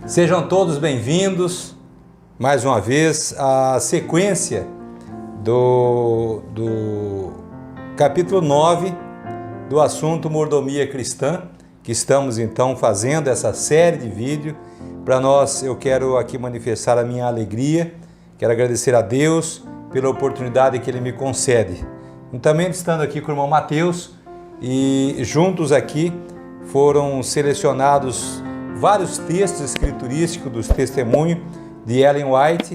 Sejam todos bem-vindos, mais uma vez, à sequência do capítulo 9 do assunto Mordomia Cristã, que estamos então fazendo essa série de vídeos. Para nós, eu quero aqui manifestar a minha alegria, quero agradecer a Deus pela oportunidade que Ele me concede. Também estando aqui com o irmão Mateus, e juntos aqui foram selecionados vários textos escriturísticos dos testemunhos de Ellen White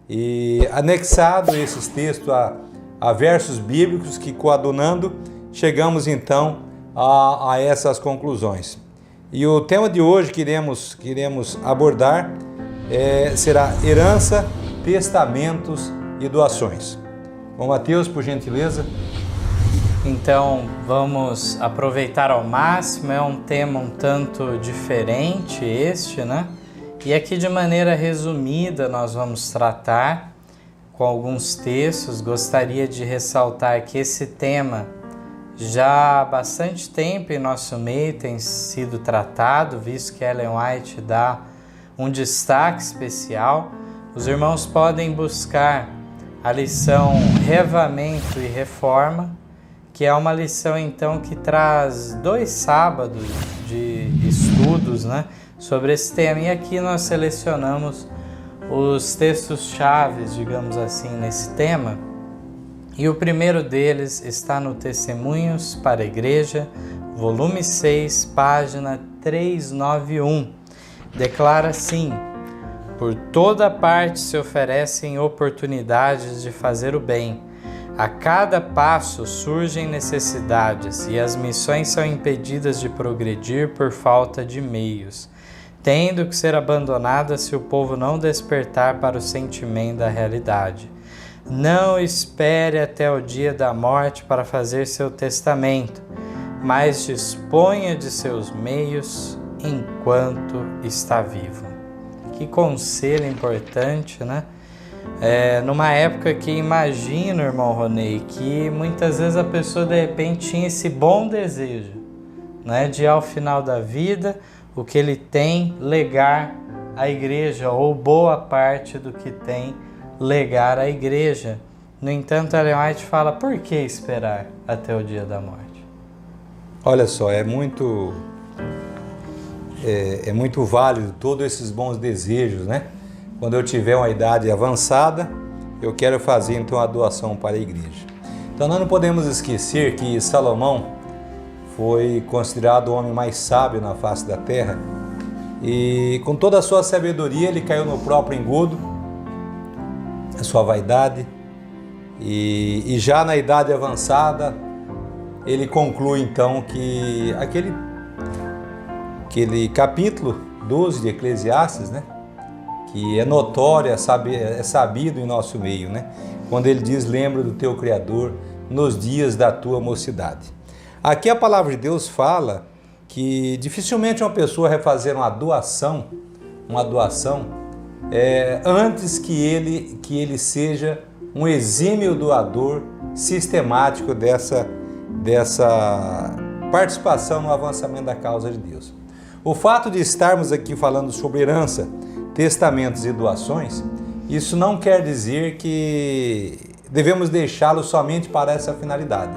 e anexado esses textos a versos bíblicos que, coadunando, chegamos então a essas conclusões. E o tema de hoje que iremos abordar será herança, testamentos e doações. Bom, Mateus, por gentileza. Então, vamos aproveitar ao máximo, é um tema um tanto diferente este, né? E aqui de maneira resumida nós vamos tratar com alguns textos. Gostaria de ressaltar que esse tema já há bastante tempo em nosso meio tem sido tratado, visto que Ellen White dá um destaque especial. Os irmãos podem buscar a lição Reavamento e Reforma, que é uma lição então que traz 2 sábados de estudos, né, sobre esse tema. E aqui nós selecionamos os textos chaves, digamos assim, nesse tema. E o primeiro deles está no Testemunhos para a Igreja, volume 6, página 391. Declara assim: por toda parte se oferecem oportunidades de fazer o bem. A cada passo surgem necessidades e as missões são impedidas de progredir por falta de meios, tendo que ser abandonadas se o povo não despertar para o sentimento da realidade. Não espere até o dia da morte para fazer seu testamento, mas disponha de seus meios enquanto está vivo. Que conselho importante, né? Numa época que imagino, irmão Ronei, que muitas vezes a pessoa de repente tinha esse bom desejo, né, de ao final da vida, o que ele tem, legar à igreja, ou boa parte do que tem, legar à igreja. No entanto, Ellen White fala: por que esperar até o dia da morte? Olha só, é muito válido todos esses bons desejos, né? Quando eu tiver uma idade avançada, eu quero fazer então a doação para a igreja. Então nós não podemos esquecer que Salomão foi considerado o homem mais sábio na face da terra, e com toda a sua sabedoria ele caiu no próprio engodo, a sua vaidade, e já na idade avançada ele conclui então que aquele capítulo 12 de Eclesiastes, né, que é notório, é sabido em nosso meio, né? Quando ele diz: lembra do teu Criador nos dias da tua mocidade. Aqui a palavra de Deus fala que dificilmente uma pessoa vai fazer uma doação antes que ele seja um exímio doador sistemático dessa participação no avançamento da causa de Deus. O fato de estarmos aqui falando sobre herança, testamentos e doações, isso não quer dizer que devemos deixá-lo somente para essa finalidade.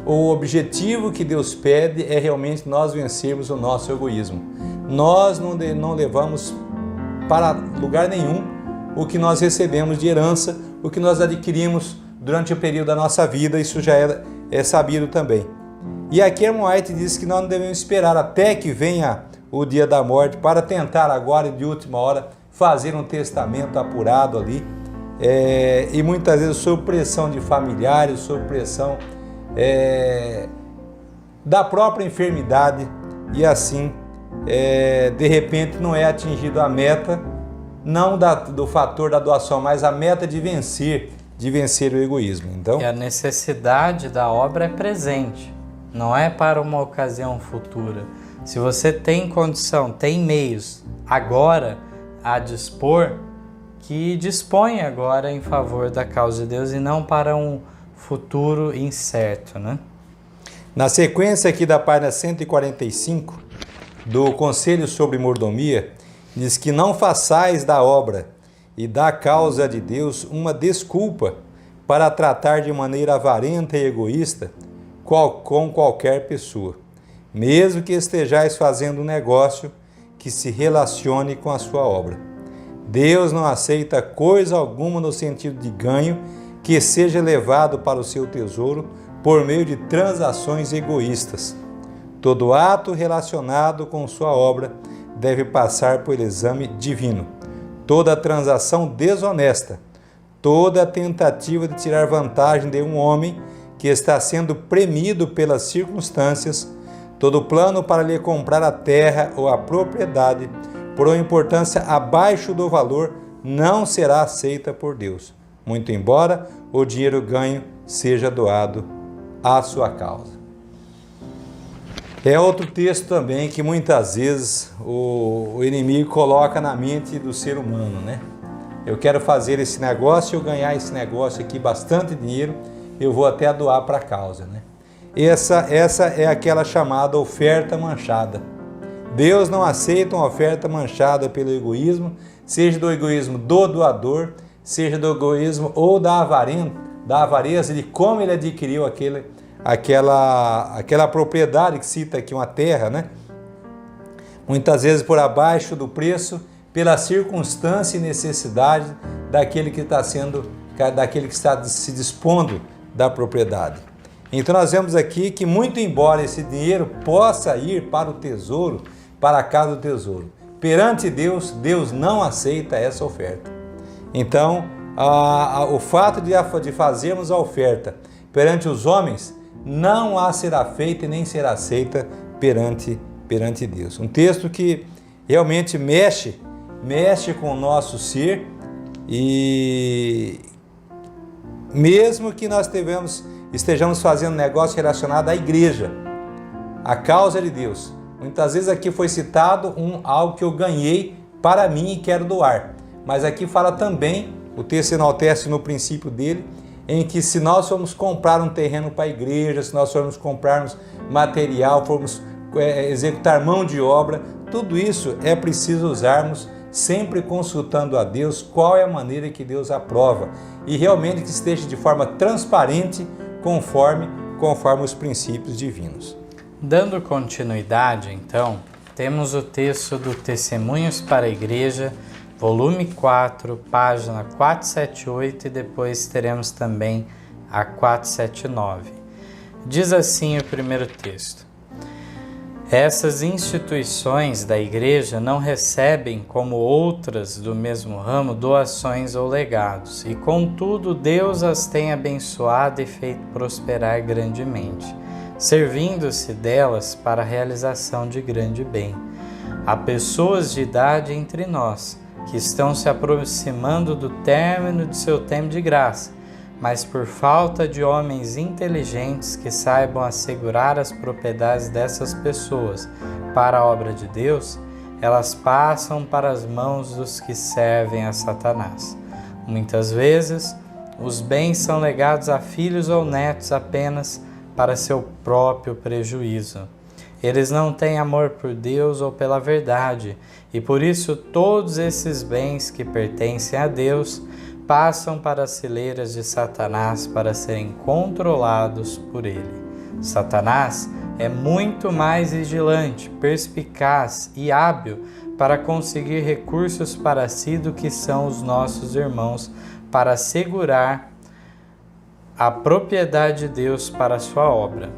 O objetivo que Deus pede é realmente nós vencermos o nosso egoísmo. Nós não levamos para lugar nenhum o que nós recebemos de herança, o que nós adquirimos durante o período da nossa vida. Isso já é sabido também. E aqui Ellen White diz que nós não devemos esperar até que venha o dia da morte para tentar agora, de última hora, fazer um testamento apurado ali, e muitas vezes sob pressão de familiares, sob pressão da própria enfermidade, e assim de repente não é atingido a meta, não do fator da doação, mas a meta de vencer o egoísmo. Então, e a necessidade da obra é presente, não é para uma ocasião futura. Se você tem condição, tem meios agora a dispor, que disponha agora em favor da causa de Deus e não para um futuro incerto, né? Na sequência aqui da página 145 do Conselho sobre Mordomia, diz que não façais da obra e da causa de Deus uma desculpa para tratar de maneira avarenta e egoísta com qualquer pessoa, mesmo que estejais fazendo um negócio que se relacione com a sua obra. Deus não aceita coisa alguma no sentido de ganho que seja levado para o seu tesouro por meio de transações egoístas. Todo ato relacionado com sua obra deve passar por exame divino. Toda transação desonesta, toda tentativa de tirar vantagem de um homem que está sendo premido pelas circunstâncias, todo plano para lhe comprar a terra ou a propriedade por uma importância abaixo do valor não será aceita por Deus, muito embora o dinheiro ganho seja doado à sua causa. É outro texto também que muitas vezes o inimigo coloca na mente do ser humano, né? Eu quero fazer esse negócio, eu ganhar esse negócio aqui, bastante dinheiro, eu vou até doar para a causa, né? Essa é aquela chamada oferta manchada. Deus não aceita uma oferta manchada pelo egoísmo, seja do egoísmo do doador, seja do egoísmo ou da avareza de como ele adquiriu aquela propriedade que cita aqui, uma terra, né? Muitas vezes por abaixo do preço, pela circunstância e necessidade daquele que está se dispondo da propriedade. Então nós vemos aqui que, muito embora esse dinheiro possa ir para o tesouro, para a casa do tesouro, perante Deus, Deus não aceita essa oferta. Então, o fato de fazermos a oferta perante os homens não a será feita e nem será aceita perante Deus. Um texto que realmente mexe com o nosso ser, e mesmo que nós estejamos fazendo negócio relacionado à igreja, à causa de Deus. Muitas vezes aqui foi citado algo que eu ganhei para mim e quero doar. Mas aqui fala também, o texto enaltece no princípio dele, em que se nós formos comprar um terreno para a igreja, se nós formos comprarmos material, formos executar mão de obra, tudo isso é preciso usarmos sempre consultando a Deus qual é a maneira que Deus aprova e realmente que esteja de forma transparente conforme os princípios divinos. Dando continuidade, então, temos o texto do Testemunhos para a Igreja, volume 4, página 478, e depois teremos também a 479. Diz assim o primeiro texto: essas instituições da Igreja não recebem, como outras do mesmo ramo, doações ou legados, e contudo Deus as tem abençoado e feito prosperar grandemente, servindo-se delas para a realização de grande bem. Há pessoas de idade entre nós que estão se aproximando do término de seu tempo de graça, mas por falta de homens inteligentes que saibam assegurar as propriedades dessas pessoas para a obra de Deus, elas passam para as mãos dos que servem a Satanás. Muitas vezes, os bens são legados a filhos ou netos apenas para seu próprio prejuízo. Eles não têm amor por Deus ou pela verdade, e por isso todos esses bens que pertencem a Deus passam para as celeiras de Satanás para serem controlados por ele. Satanás é muito mais vigilante, perspicaz e hábil para conseguir recursos para si do que são os nossos irmãos para assegurar a propriedade de Deus para a sua obra.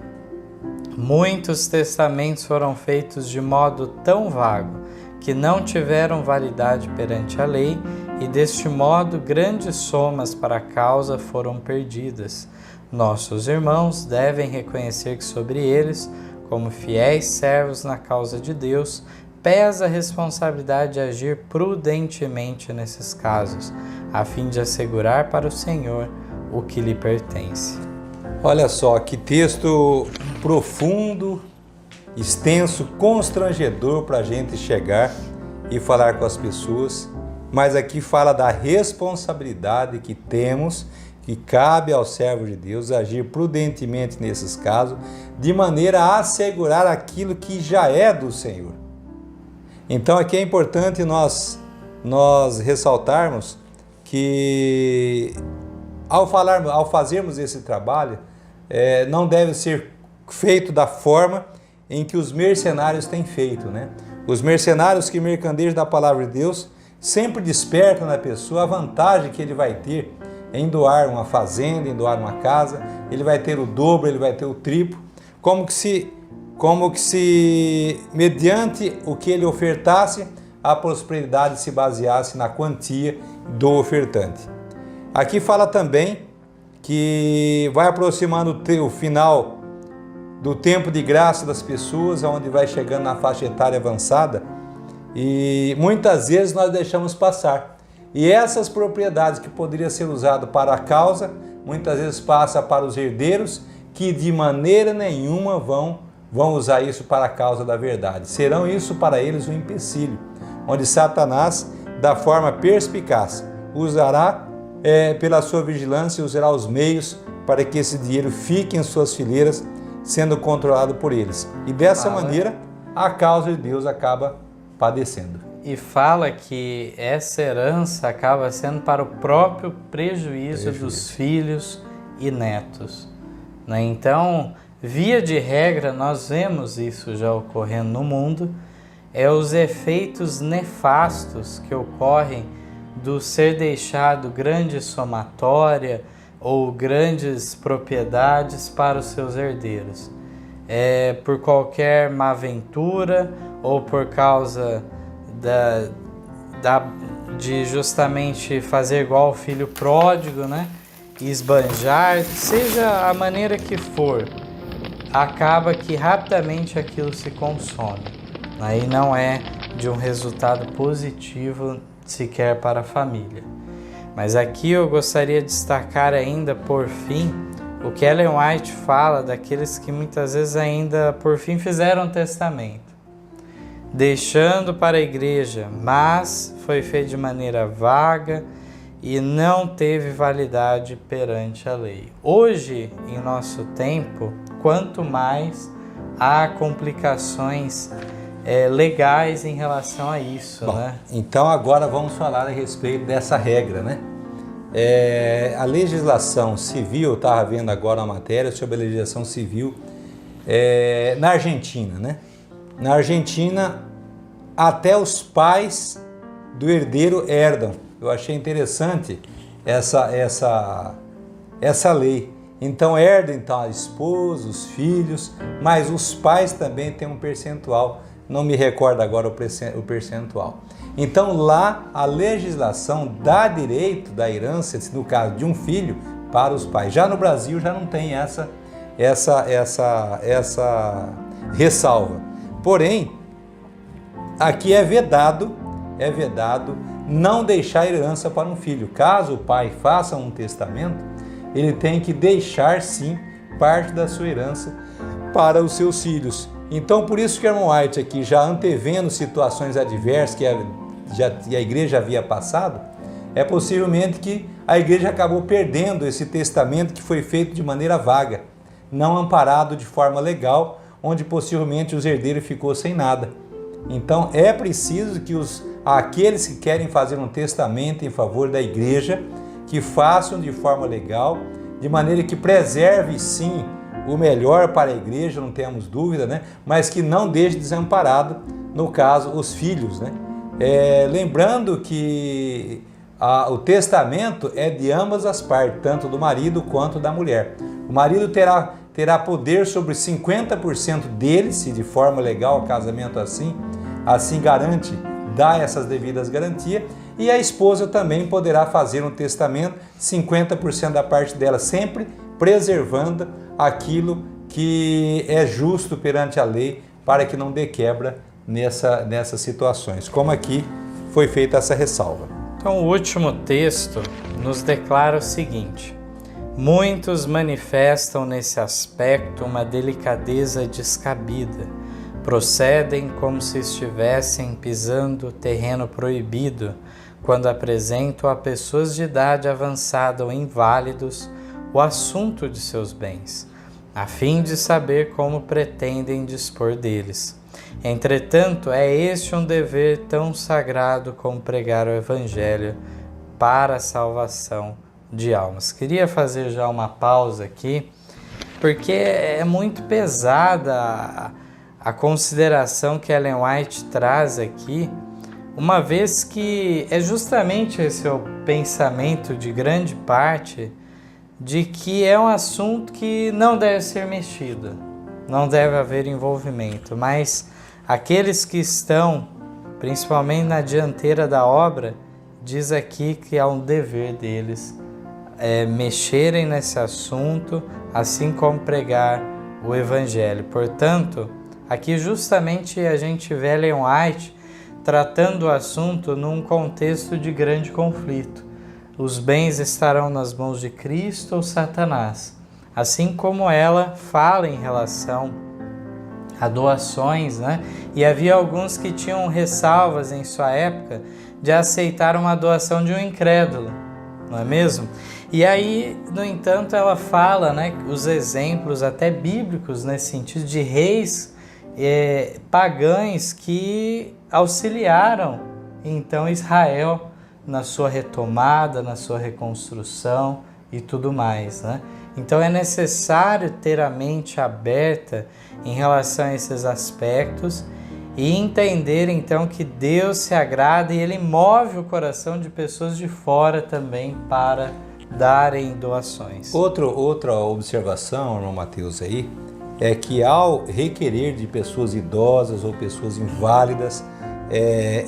Muitos testamentos foram feitos de modo tão vago que não tiveram validade perante a lei, e deste modo grandes somas para a causa foram perdidas. Nossos irmãos devem reconhecer que sobre eles, como fiéis servos na causa de Deus, pesa a responsabilidade de agir prudentemente nesses casos, a fim de assegurar para o Senhor o que lhe pertence. Olha só que texto profundo, extenso, constrangedor para a gente chegar e falar com as pessoas, mas aqui fala da responsabilidade que temos, que cabe ao servo de Deus agir prudentemente nesses casos, de maneira a assegurar aquilo que já é do Senhor. Então aqui é importante nós ressaltarmos que ao fazermos esse trabalho, não deve ser feito da forma em que os mercenários têm feito, né? Os mercenários que mercandejam da palavra de Deus sempre despertam na pessoa a vantagem que ele vai ter em doar uma fazenda, em doar uma casa. Ele vai ter o dobro, ele vai ter o triplo, como que se mediante o que ele ofertasse, a prosperidade se baseasse na quantia do ofertante. Aqui fala também que vai aproximando o final do tempo de graça das pessoas, onde vai chegando na faixa etária avançada, e muitas vezes nós deixamos passar. E essas propriedades que poderiam ser usadas para a causa, muitas vezes passa para os herdeiros, que de maneira nenhuma vão usar isso para a causa da verdade. Serão isso para eles um empecilho, onde Satanás, da forma perspicaz, usará pela sua vigilância, usará os meios para que esse dinheiro fique em suas fileiras, sendo controlado por eles. E dessa maneira, a causa de Deus acaba padecendo. E fala que essa herança acaba sendo para o próprio prejuízo dos filhos e netos, né? Então, via de regra, nós vemos isso já ocorrendo no mundo, os efeitos nefastos que ocorrem do ser deixado grande somatória ou grandes propriedades para os seus herdeiros. Por qualquer má aventura ou por causa de justamente fazer igual o filho pródigo, né? E esbanjar, seja a maneira que for, acaba que rapidamente aquilo se consome. Aí não é de um resultado positivo sequer para a família. Mas aqui eu gostaria de destacar ainda, por fim, o que Ellen White fala daqueles que muitas vezes ainda, por fim, fizeram um testamento, deixando para a igreja, mas foi feito de maneira vaga e não teve validade perante a lei. Hoje, em nosso tempo, quanto mais há complicações legais em relação a isso. Bom, né? Então agora vamos falar a respeito dessa regra, né? A legislação civil, eu estava vendo agora uma matéria sobre a legislação civil na Argentina, né? Na Argentina, até os pais do herdeiro herdam. Eu achei interessante essa lei. Então herda a esposa, os filhos, mas os pais também têm um percentual. Não me recordo agora o percentual. Então lá a legislação dá direito da herança, no caso de um filho, para os pais. Já no Brasil já não tem essa ressalva. Porém, aqui é vedado não deixar herança para um filho. Caso o pai faça um testamento, ele tem que deixar sim parte da sua herança para os seus filhos. Então, por isso que Ellen White aqui, já antevendo situações adversas que a igreja havia passado, possivelmente que a igreja acabou perdendo esse testamento que foi feito de maneira vaga, não amparado de forma legal, onde possivelmente os herdeiros ficou sem nada. Então, é preciso que aqueles que querem fazer um testamento em favor da igreja, que façam de forma legal, de maneira que preserve sim o melhor para a igreja, não temos dúvida, né? Mas que não deixe desamparado, no caso, os filhos, né? Lembrando que o testamento é de ambas as partes, tanto do marido quanto da mulher. O marido terá poder sobre 50% dele, se de forma legal o casamento assim garante, dá essas devidas garantias, e a esposa também poderá fazer um testamento, 50% da parte dela, sempre preservando aquilo que é justo perante a lei, para que não dê quebra nessas situações, como aqui foi feita essa ressalva. Então, o último texto nos declara o seguinte: muitos manifestam nesse aspecto uma delicadeza descabida, procedem como se estivessem pisando terreno proibido, quando apresentam a pessoas de idade avançada ou inválidos o assunto de seus bens, a fim de saber como pretendem dispor deles. Entretanto, é este um dever tão sagrado como pregar o Evangelho para a salvação de almas. Queria fazer já uma pausa aqui, porque é muito pesada a consideração que Ellen White traz aqui, uma vez que é justamente esse o pensamento de grande parte, de que é um assunto que não deve ser mexido, não deve haver envolvimento, mas aqueles que estão, principalmente na dianteira da obra, diz aqui que é um dever deles mexerem nesse assunto, assim como pregar o Evangelho. Portanto, aqui justamente a gente vê Ellen White tratando o assunto num contexto de grande conflito. Os bens estarão nas mãos de Cristo ou Satanás? Assim como ela fala em relação a doações, né? E havia alguns que tinham ressalvas em sua época de aceitar uma doação de um incrédulo, não é mesmo? E aí, no entanto, ela fala, né, os exemplos até bíblicos nesse sentido de reis pagãos que auxiliaram então Israel na sua retomada, na sua reconstrução e tudo mais, né? Então é necessário ter a mente aberta em relação a esses aspectos e entender então que Deus se agrada e Ele move o coração de pessoas de fora também para darem doações. Outra observação, irmão Mateus, aí, é que ao requerer de pessoas idosas ou pessoas inválidas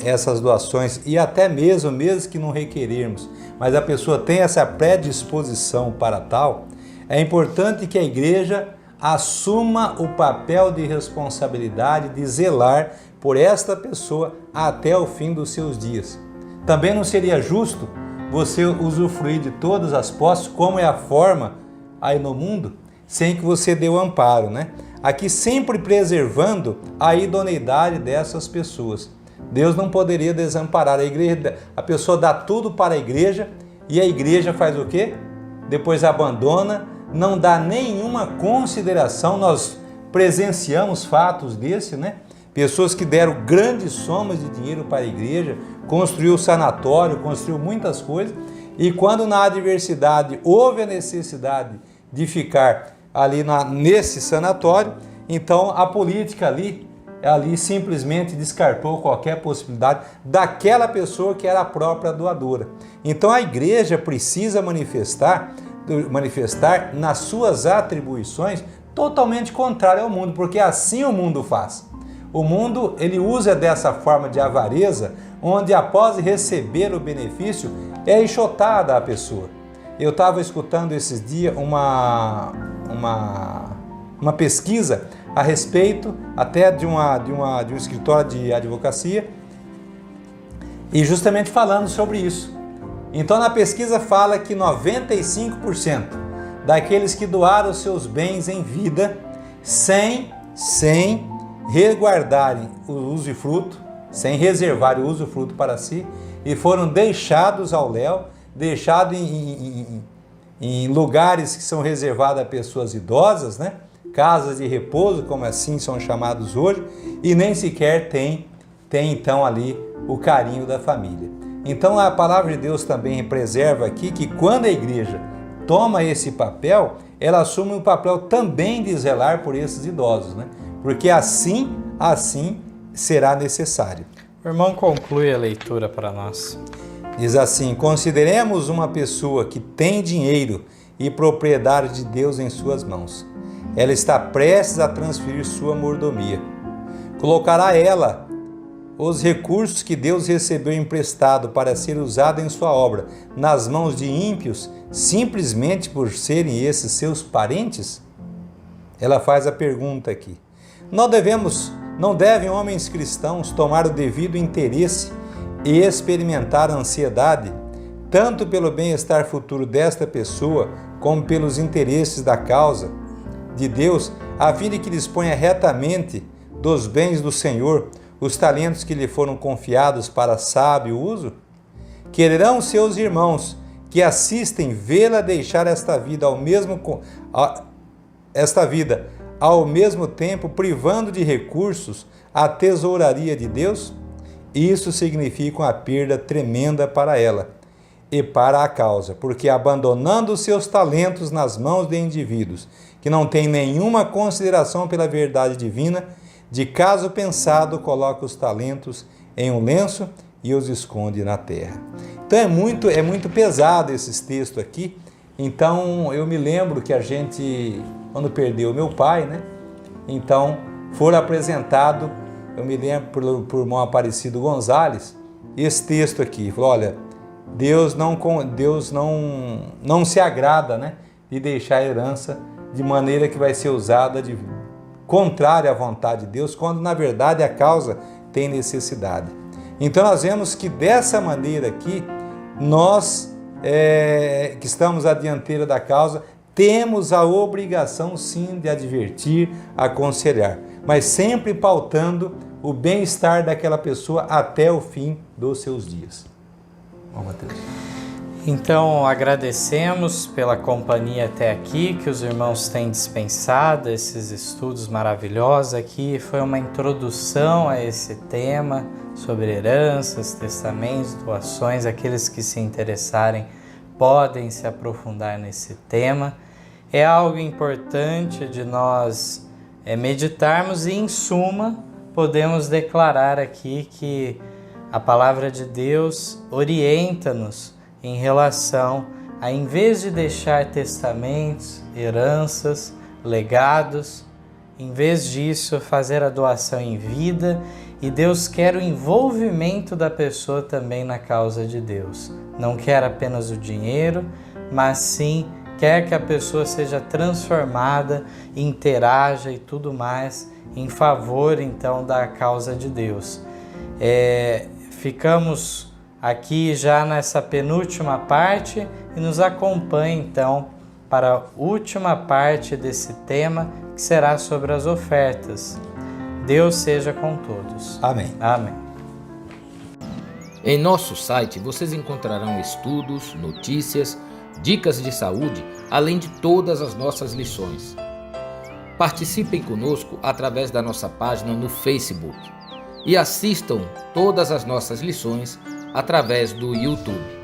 essas doações, e até mesmo que não requerermos, mas a pessoa tem essa predisposição para tal, é importante que a igreja assuma o papel de responsabilidade de zelar por esta pessoa até o fim dos seus dias. Também não seria justo você usufruir de todas as posses, como é a forma aí no mundo, sem que você dê o amparo, né? Aqui sempre preservando a idoneidade dessas pessoas. Deus não poderia desamparar a igreja, a pessoa dá tudo para a igreja e a igreja faz o quê? Depois abandona, não dá nenhuma consideração. Nós presenciamos fatos desse, né? Pessoas que deram grandes somas de dinheiro para a igreja, construiu sanatório, construiu muitas coisas, e quando na adversidade houve a necessidade de ficar ali nesse sanatório, então a política ali simplesmente descartou qualquer possibilidade daquela pessoa que era a própria doadora. Então a igreja precisa manifestar nas suas atribuições totalmente contrário ao mundo, porque assim o mundo faz. O mundo, ele usa dessa forma de avareza, onde após receber o benefício, é enxotada a pessoa. Eu estava escutando esses dias uma pesquisa a respeito até de um escritório de advocacia, e justamente falando sobre isso. Então na pesquisa fala que 95% daqueles que doaram seus bens em vida sem resguardarem o usufruto, sem reservar o usufruto para si, e foram deixados ao léu, deixados em lugares que são reservados a pessoas idosas, né? Casas de repouso, como assim são chamados hoje, e nem sequer tem então ali o carinho da família. Então a palavra de Deus também preserva aqui que quando a igreja toma esse papel, ela assume o papel também de zelar por esses idosos, né? Porque assim será necessário. O irmão conclui a leitura para nós. Diz assim: consideremos uma pessoa que tem dinheiro e propriedade de Deus em suas mãos. Ela está prestes a transferir sua mordomia. Colocará ela os recursos que Deus recebeu emprestado para ser usado em sua obra nas mãos de ímpios, simplesmente por serem esses seus parentes? Ela faz a pergunta aqui. Não devem homens cristãos tomar o devido interesse e experimentar a ansiedade, tanto pelo bem-estar futuro desta pessoa, como pelos interesses da causa de Deus, a fim de que disponha retamente dos bens do Senhor, os talentos que lhe foram confiados para sábio uso? Quererão seus irmãos que assistem vê-la deixar esta vida ao mesmo tempo privando de recursos a tesouraria de Deus? Isso significa uma perda tremenda para ela e para a causa, porque abandonando os seus talentos nas mãos de indivíduos que não têm nenhuma consideração pela verdade divina, de caso pensado coloca os talentos em um lenço e os esconde na terra. Então é muito pesado esses textos aqui. Então eu me lembro que a gente, quando perdeu meu pai, né? Então foram apresentado, eu me lembro por irmão Aparecido Gonzalez, esse texto aqui, falou, olha, Deus não se agrada, né, de deixar a herança de maneira que vai ser usada de contrária à vontade de Deus, quando na verdade a causa tem necessidade. Então nós vemos que dessa maneira aqui, nós que estamos à dianteira da causa, temos a obrigação sim de advertir, aconselhar, mas sempre pautando o bem-estar daquela pessoa até o fim dos seus dias. Vamos, Mateus. Então, agradecemos pela companhia até aqui, que os irmãos têm dispensado, esses estudos maravilhosos aqui. Foi uma introdução a esse tema sobre heranças, testamentos, doações. Aqueles que se interessarem podem se aprofundar nesse tema. É algo importante de nós meditarmos e, em suma, podemos declarar aqui que a palavra de Deus orienta-nos em relação a, em vez de deixar testamentos, heranças, legados, em vez disso, fazer a doação em vida, e Deus quer o envolvimento da pessoa também na causa de Deus. Não quer apenas o dinheiro, mas sim quer que a pessoa seja transformada, interaja e tudo mais em favor, então, da causa de Deus. Ficamos aqui já nessa penúltima parte e nos acompanhe, então, para a última parte desse tema, que será sobre as ofertas. Deus seja com todos. Amém. Amém. Em nosso site vocês encontrarão estudos, notícias, dicas de saúde, além de todas as nossas lições. Participem conosco através da nossa página no Facebook e assistam todas as nossas lições através do YouTube.